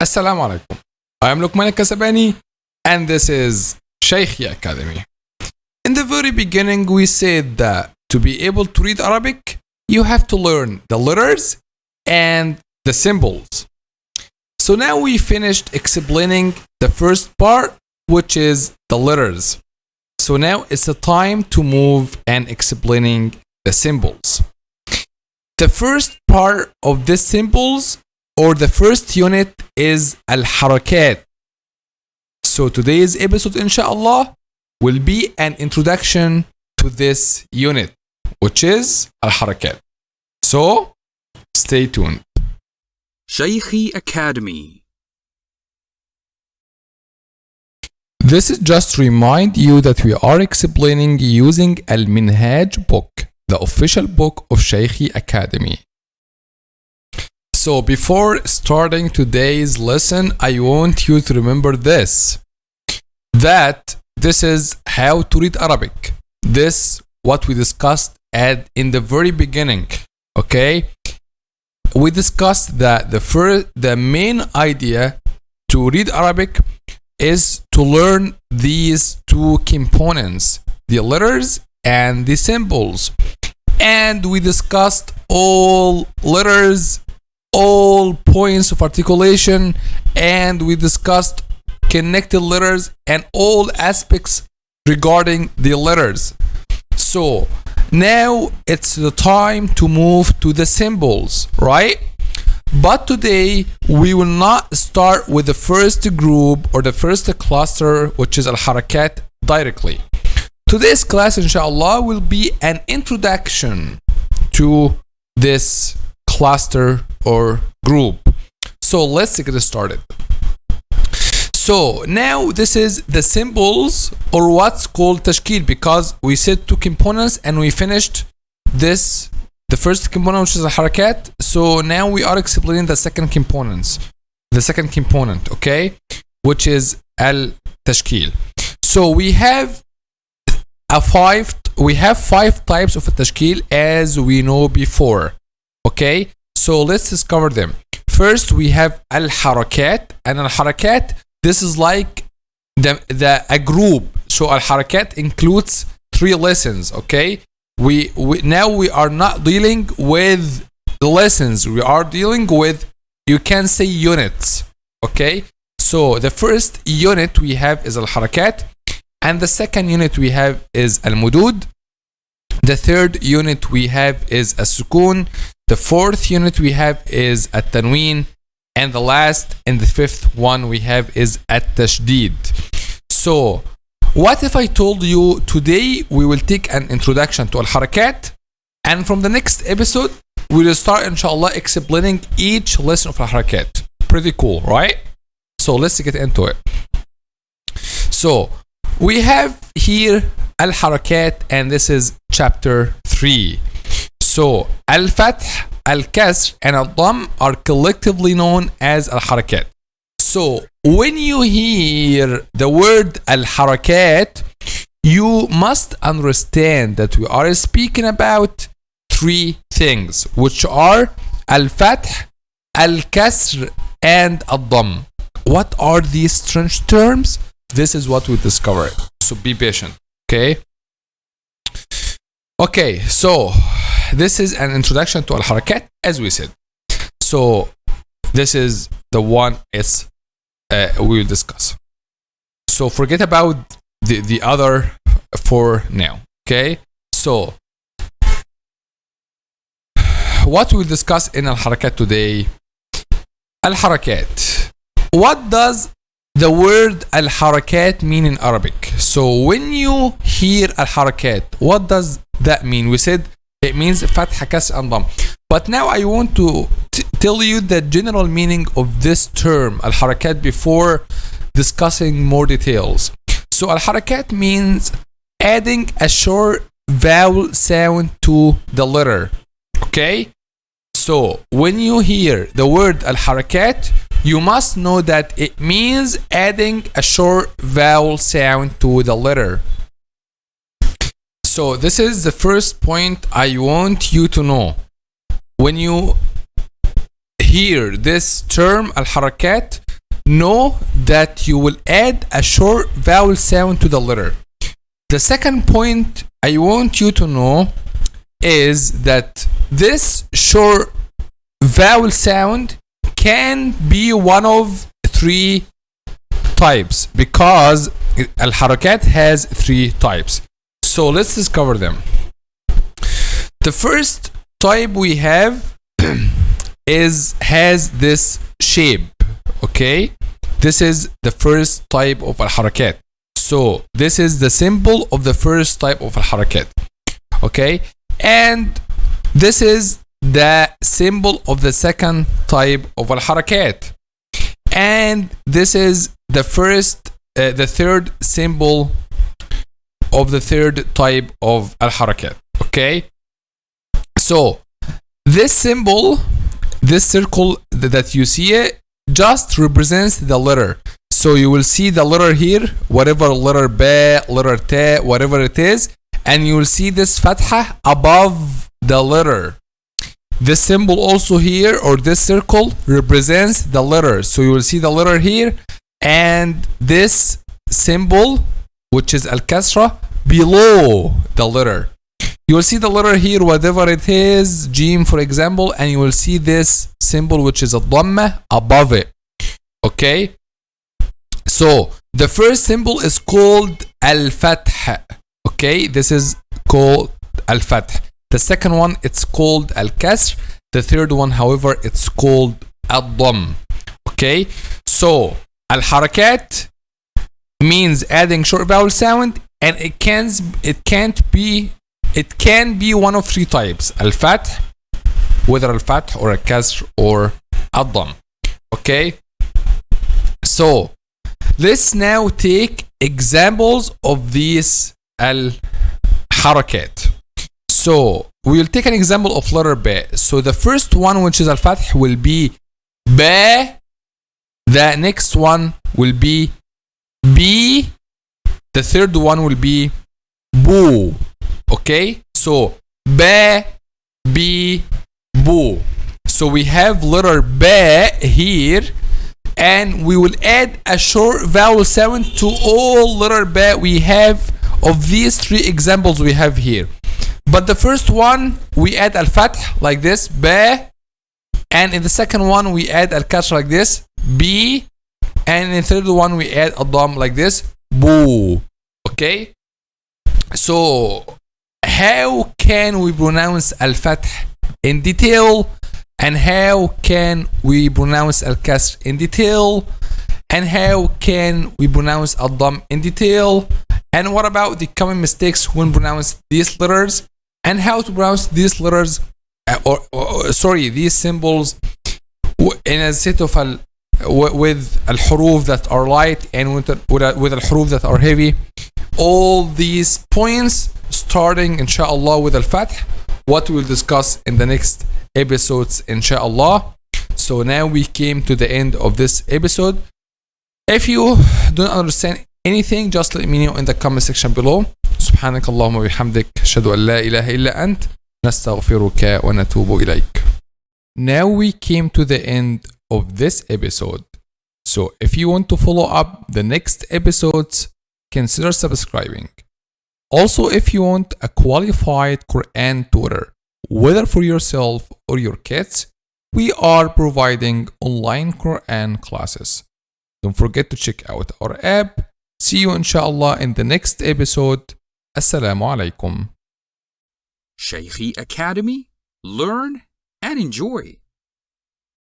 Assalamu alaikum. I am Luqman Al-Kasabany and this is 𝐤𝐤𝐬 Academy. In the very beginning we said that to be able to read Arabic you have to learn the letters and the symbols. So now we finished explaining the first part, which is the letters. So now it's the time to move and explaining the symbols. The first part of the symbols or the first unit is Al-Harakat. So today's episode inshallah will be an introduction to this unit, which is Al-Harakat. So stay tuned. 𝐤𝐤𝐬 Academy. This is just to remind you that we are explaining using Al-Minhaj book, the official book of 𝐤𝐤𝐬 Academy. So before starting today's lesson, I want you to remember this, that this is how to read Arabic. This what we discussed in the very beginning, okay? We discussed that the main idea to read Arabic is to learn these two components, the letters and the symbols. And we discussed all letters, all points of articulation, and we discussed connected letters and all aspects regarding the letters. So now it's the time to move to the symbols, right? But today we will not start with the first group or the first cluster, which is Al-Harakat, directly. Today's class inshallah will be an introduction to this cluster or group. So let's get started. So now this is the symbols or what's called tashkil, because we said two components and we finished this, the first component, which is Al-Harakat. So now we are explaining the second component, okay, which is Al-Tashkil. So we have five types of Tashkil as we know before, okay? So let's discover them. First we have Al-Harakat, and Al-Harakat, this is like a group. So Al-Harakat includes 3 lessons, okay? We now we are not dealing with the lessons, we are dealing with, you can say, units, okay? So the first unit we have is Al-Harakat, and the second unit we have is Al-Mudud. The third unit we have is As-Sukun. The fourth unit we have is At-Tanween. And the last and the fifth one we have is At-Tashdid. So what if I told you today we will take an introduction to Al-Harakat, and from the next episode we will start inshallah explaining each lesson of Al-Harakat. Pretty cool, right? So let's get into it. So we have here Al-Harakat, and this is chapter 3. So Al-Fath, Al-Kasr, and Al-Dhamm are collectively known as Al-Harakat. So when you hear the word Al-Harakat, you must understand that we are speaking about 3 things, which are Al-Fath, Al-Kasr, and Al-Dhamm. What are these strange terms? This is what we discover. So be patient, okay? Okay, so this is an introduction to Al-Harakat, as we said. So this is the one we will discuss. So forget about the other 4 now, okay? So what we'll discuss in Al-Harakat today, Al-Harakat. What does the word Al-Harakat mean in Arabic? So when you hear Al-Harakat, what does that mean? We said it means Fath, Kasr, and Dhamm. But now I want to tell you the general meaning of this term Al-Harakat before discussing more details. So Al-Harakat means adding a short vowel sound to the letter, okay? So when you hear the word Al-Harakat, you must know that it means adding a short vowel sound to the letter. So this is the first point I want you to know. When you hear this term Al-Harakat, know that you will add a short vowel sound to the letter. The second point I want you to know is that this short vowel sound can be one of three types, because Al-Harakat has three types. So let's discover them. The first type we have has this shape. Okay, this is the first type of Al-Harakat. So this is the symbol of the first type of Al-Harakat. Okay, and this is the symbol of the second type of Al-Harakat, and this is the third symbol of the third type of Al-Harakat. Okay, so this symbol, this circle that you see, just represents the letter. So you will see the letter here, whatever letter ba, letter ta, whatever it is, and you will see this fatha above the letter. This symbol also here, or this circle, represents the letter. So you will see the letter here, and this symbol, which is al-kasra, below the letter. You will see the letter here, whatever it is, jim for example, and you will see this symbol, which is a dhamma, above it. Okay, so the first symbol is called al-fath. Okay, this is called al-fath. The second one, it's called al-kasr. The third one, however, it's called al-dhamm. Okay, so al-harakat means adding short vowel sound, and it can be one of three types: al-fath, whether al-fath or al-kasr or al-dhamm. Okay, so let's now take examples of these al-harakat. So we'll take an example of letter ba. So the first one, which is al-fath, will be ba. The next one will be b. The third one will be boo. Okay, so ba, b, boo. So we have letter ba here, and we will add a short vowel sound to all letter ba we have of these three examples we have here. But the first one, we add al-fath like this, ba, and in the second one we add al-kasr like this, b, and in the third one we add al-dhamm like this, boo. Okay, so how can we pronounce al-fath in detail, and how can we pronounce al-kasr in detail, and how can we pronounce al-dhamm in detail, and what about the common mistakes when pronounce these letters, and how to pronounce these letters these symbols in a set of with al-huruf that are light and with al-huruf that are heavy. All these points, starting inshallah with al-fath, what we'll discuss in the next episodes inshallah. So now we came to the end of this episode. If you don't understand anything, just let me know in the comment section below. سبحانك اللهم وبحمدك أشهد أن لا إله إلا أنت نستغفرك ونتوب إليك. Now we came to the end of this episode. So if you want to follow up the next episodes, consider subscribing. Also, if you want a qualified Quran tutor, whether for yourself or your kids, we are providing online Quran classes. Don't forget to check out our app. See you inshallah in the next episode. Assalamu alaikum. Shaykhi Academy. Learn and enjoy.